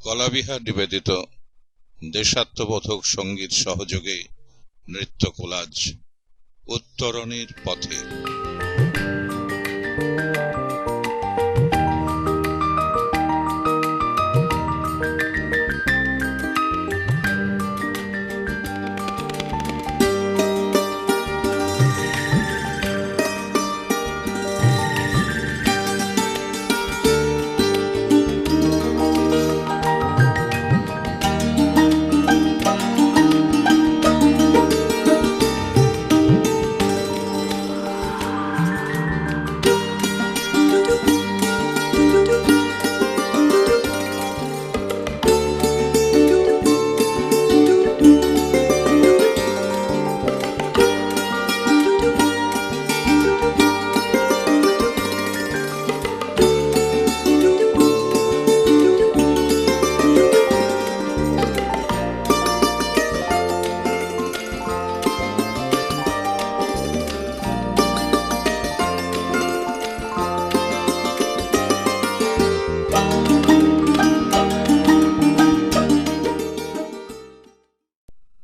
কলাবিহার নিবেদিত দেশাত্মবোধক সঙ্গীত সহযোগে নৃত্য কোলাজ উত্তরণের পথে।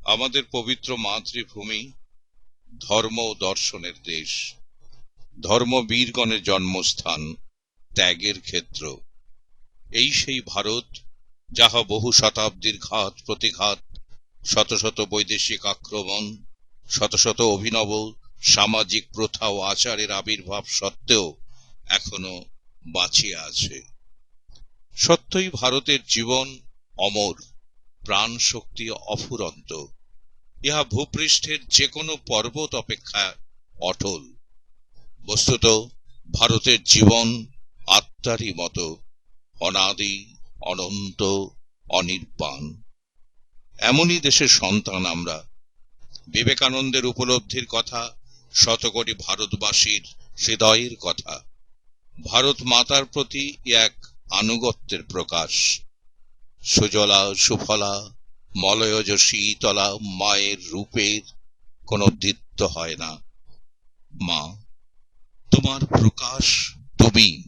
আমাদের পবিত্র মাতৃভূমি ধর্ম ও দর্শনের দেশ, ধর্মবীরগণের জন্মস্থান, ত্যাগের ক্ষেত্র। এই সেই ভারত যাহা বহু শতাব্দীর ঘাত প্রতিঘাত, শত শত বৈদেশিক আক্রমণ, শত শত অভিনব সামাজিক প্রথা ও আচারের আবির্ভাব সত্ত্বেও এখনো বাঁচিয়া আছে। সত্যই ভারতের জীবন অমর, প্রাণ শক্তি অফুরন্ত। ইহা ভূপৃষ্ঠের যে কোনো পর্বত অপেক্ষা অটল। বস্তুত ভারতের জীবন আত্মারই মতো অনাদি, অনন্ত, অনির্বাণ। এমনই দেশের সন্তান আমরা। বিবেকানন্দের উপলব্ধির কথা শতকোটি ভারতবাসীর হৃদয়ের কথা। ভারত মাতার প্রতি এক আনুগত্যের প্রকাশ। সুজলা সুফলা মলয়জ শীতলা মায়ের রূপের কোনো দ্বিত্ব হয় না। মা, তোমার প্রকাশ তুমি।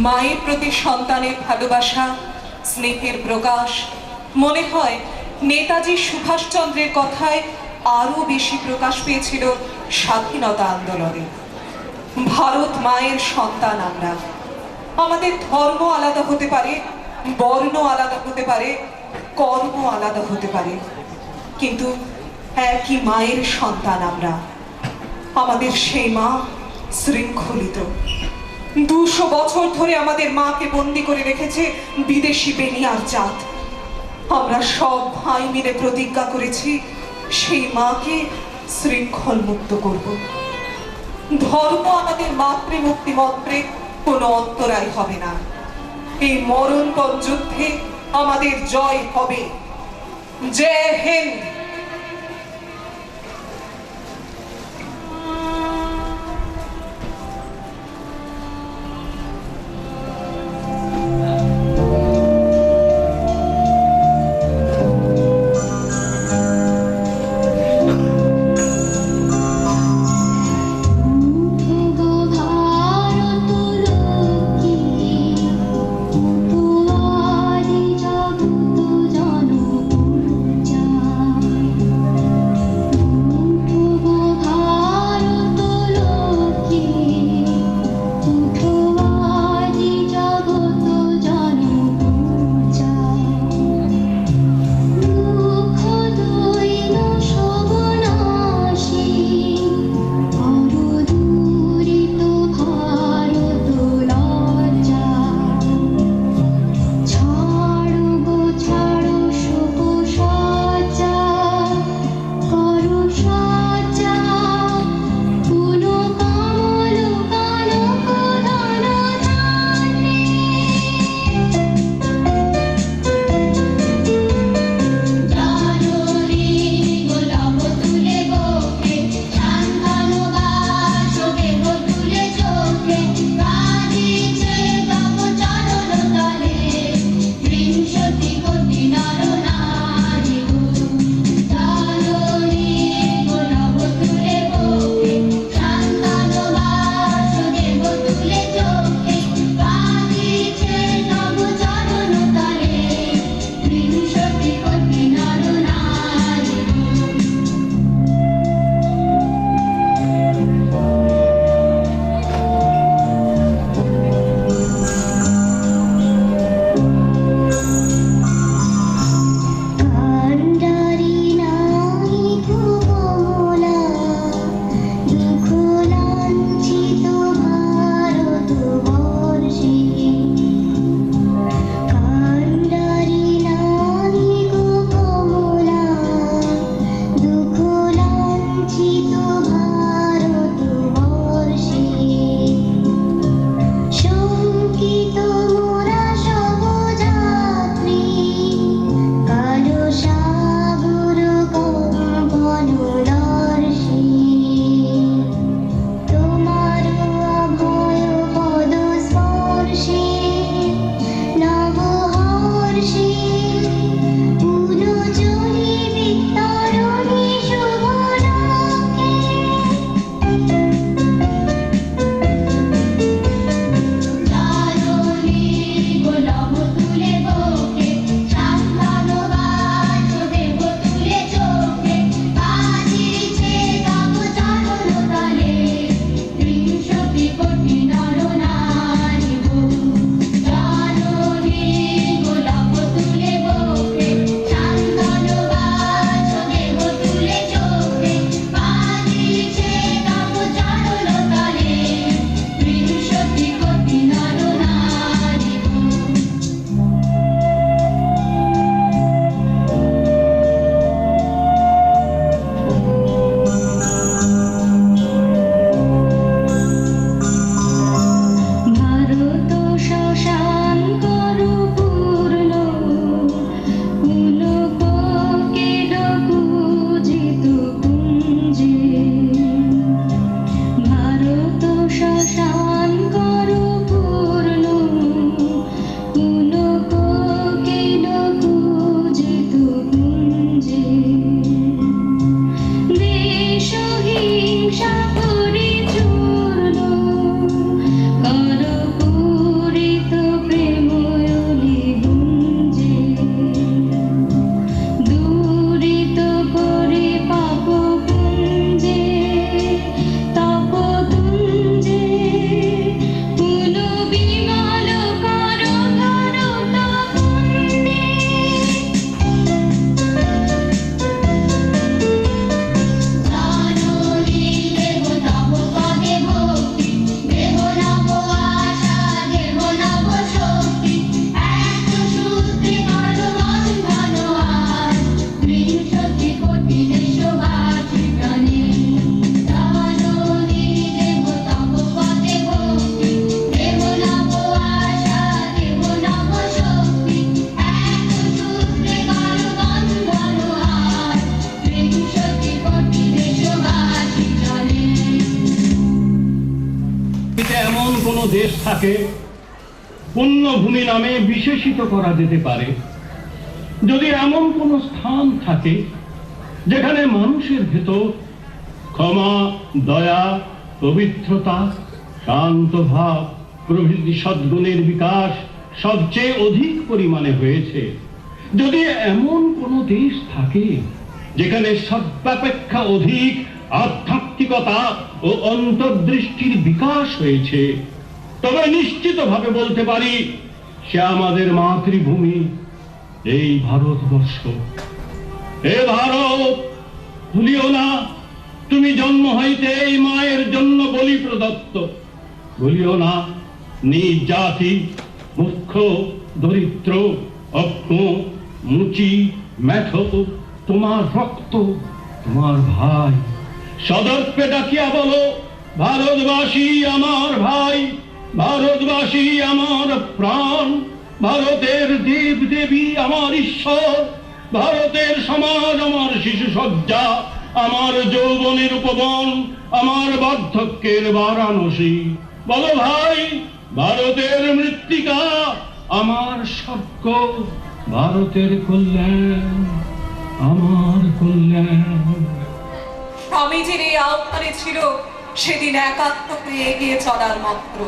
মায়ের প্রতি সন্তানের ভালোবাসা, স্নেহের প্রকাশ মনে হয় নেতাজি সুভাষচন্দ্রের কথায় আরো বেশি প্রকাশ পেয়েছিল স্বাধীনতা আন্দোলনে। ভারত মায়ের সন্তান আমরা। আমাদের ধর্ম আলাদা হতে পারে, বর্ণ আলাদা হতে পারে, কর্ম আলাদা হতে পারে, কিন্তু একই মায়ের সন্তান আমরা। আমাদের সেই মা শৃঙ্খলিত। 200 বছর ধরে আমাদের মাকে বন্দি করে রেখেছে বিদেশি বেনিয়ার জাত। আমরা সব ভাই মিলে প্রতিজ্ঞা করেছি সেই মাকে শৃঙ্খল মুক্ত করব। ধর্ম আমাদের মাতৃমুক্তি মন্ত্রে কোনো অন্তরায় হবে না। এই মরণপণ যুদ্ধে আমাদের জয় হবে। জয় হিন্দ। পৃথিবীতে এমন কোন দেশ থাকে পুণ্যভূমি নামে বিশেষিত করা যেতে পারে, যদি এমন কোন স্থান থাকে যেখানে মানুষের ভেতর ক্ষমা, দয়া, পবিত্রতা, শান্ত ভাব প্রভৃতি সদ্গুণের বিকাশ সবচেয়ে অধিক পরিমাণে হয়েছে, যদি এমন কোন দেশ থাকে যেখানে সর্বাপেক্ষা অধিক আধ্যাত্মিকতা ও অন্তর্দৃষ্টির বিকাশ হয়েছে, তবে নিশ্চিতভাবে বলতে পারি সে আমাদের মাতৃভূমি, এই ভারতবর্ষ। হে ভারত, ভুলিও না তুমি জন্ম হইতে এই মায়ের জন্য বলি প্রদত্ত। ভুলিও না নিজ জাতি, মূর্খ, দরিদ্র, অজ্ঞ, মুচি, মেঠো তোমার রক্ত, তোমার ভাই। সদর্পে ডাকিয়া বলো, ভারতবাসী আমার ভাই, ভারতবাসী আমার প্রাণ, ভারতের দেব দেবী আমার ঈশ্বর, ভারতের সমাজ আমার শিশু সজ্জা, আমার যৌবনের উপবন, আমার বার্ধক্যের বারাণসী। বলো ভাই, ভারতের মৃত্তিকা আমার স্বর্গ, ভারতের কল্যাণ আমার কল্যাণ। স্বামীজির এই আহ্বানে ছিল সেদিন একাত্ম হয়ে এগিয়ে চলার মাত্র।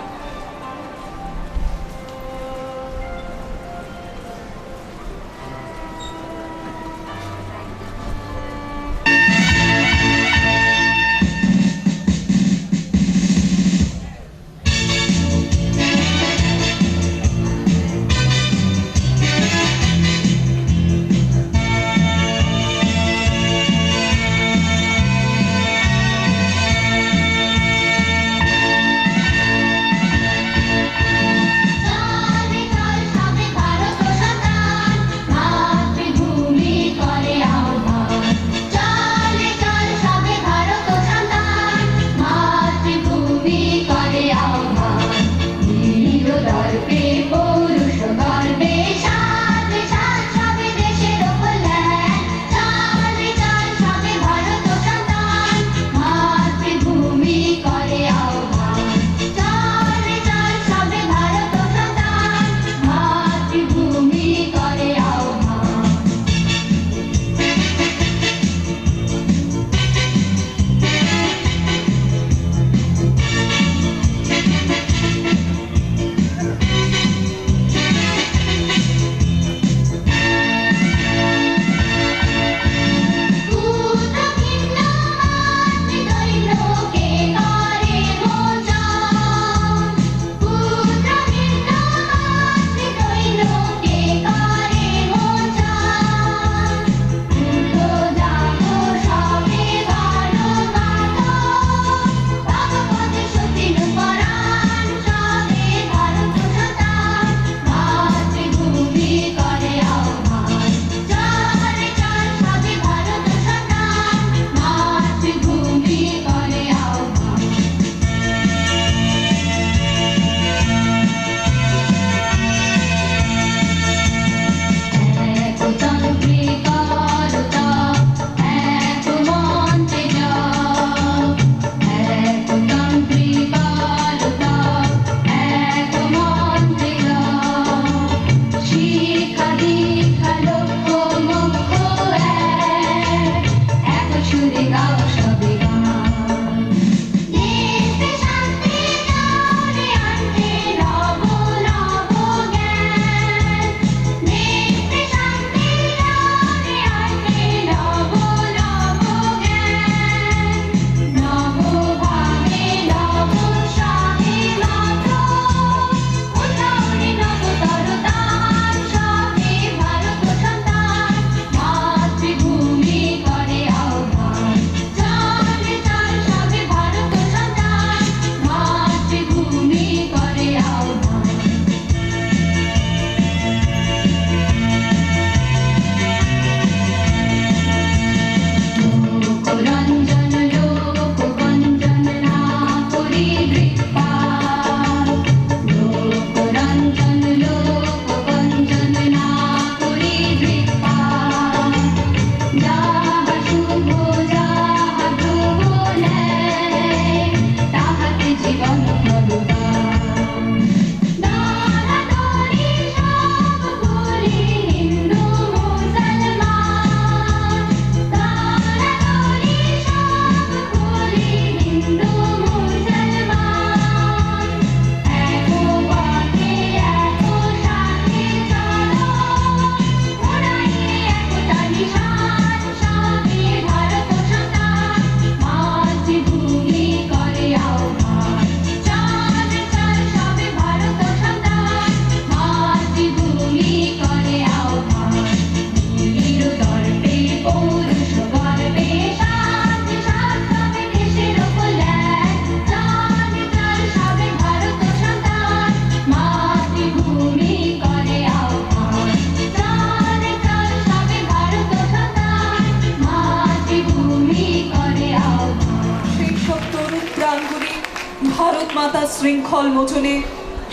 ভারত মাতার শৃঙ্খল মোচনে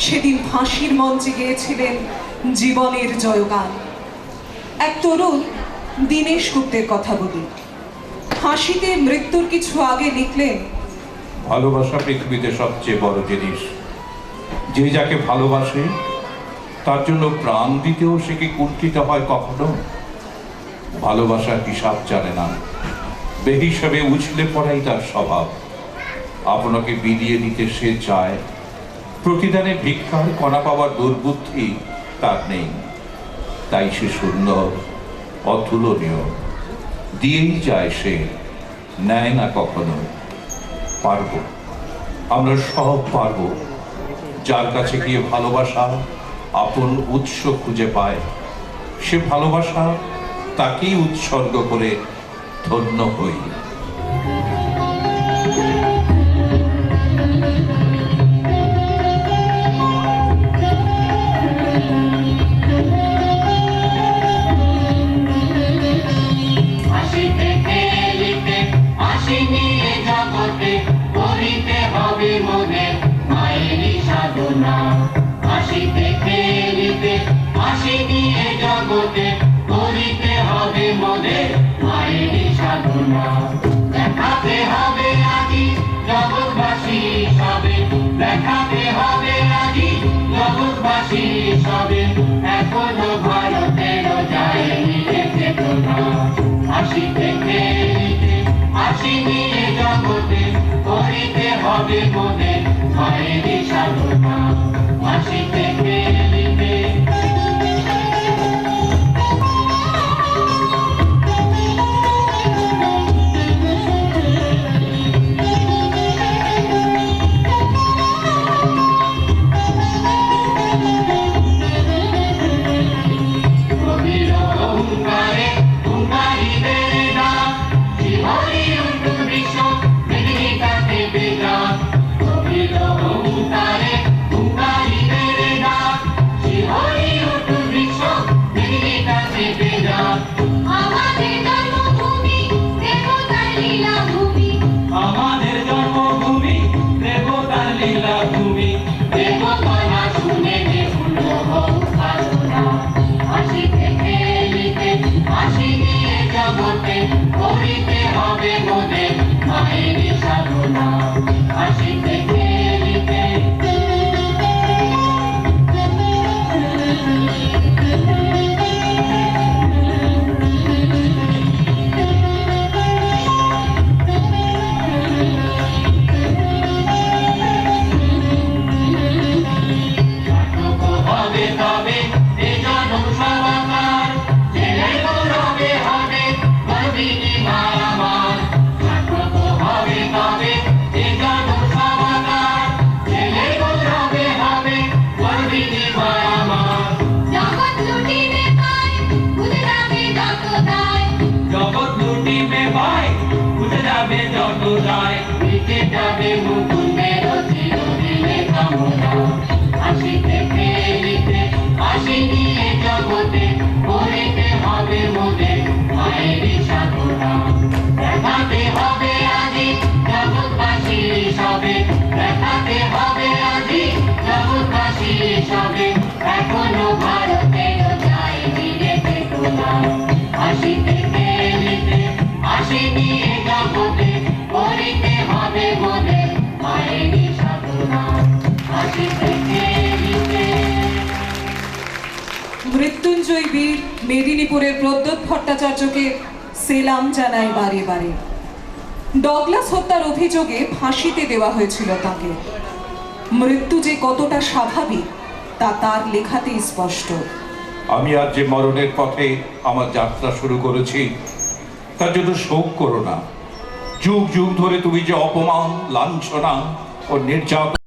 সেদিন ফাঁসির মঞ্চে গিয়েছিলেন জীবনের জয়গান। এক তরুণ দীনেশ গুপ্তের কথা বলি। ফাঁসিতে মৃত্যুর কিছু আগে লিখলেন, ভালোবাসা পৃথিবীতে সবচেয়ে বড় জিনিস। যে যাকে ভালোবাসে তার জন্য প্রাণ দিতেও সে কি কুণ্ঠিত হয় কখনো? ভালোবাসার হিসাব জানে না, বেহিসাবে উছলে পড়াই তার স্বভাব। আপনাকে বিলিয়ে দিতে সে চায়, প্রতিদানে ভিক্ষার কণা পাওয়ার দুর্বুদ্ধি তার নেই। তাই সে সুন্দর, অতুলনীয়, দিয়েই যায় সে, নেয় না কখনো। পারবো, আমরা সব পারবো। যার কাছে গিয়ে ভালোবাসা আপন উৎস খুঁজে পায়, সে ভালোবাসা তাকেই উৎসর্গ করে ধন্য হই। দেখাতে হবে আজি জগৎবাসী সবে, দেখাতে হবে আজি জগৎবাসী সবে, এখনো ভারতের যায়নি চেতনা। হাসি থেকে হাসি নিয়ে জগতে করিতে হবে মনে মায়েরই সাধনা। হাসি থেকে মৃত্যুঞ্জয় বীর মেদিনীপুরের প্রদ্যোৎ ভট্টাচার্যকে সেলাম জানাই বারে বারে। ডগলাস হত্যার অভিযোগে ফাঁসিতে দেওয়া হয়েছিল তাকে। মৃত্যু যে কতটা স্বাভাবিক তা তার লেখাতেই স্পষ্ট। আমি আজ যে মরণের পথে আমার যাত্রা শুরু করেছি তার জন্য শোক করো না। যুগ যুগ ধরে তুমি যে অপমান, লাঞ্ছনা ও নির্যাতন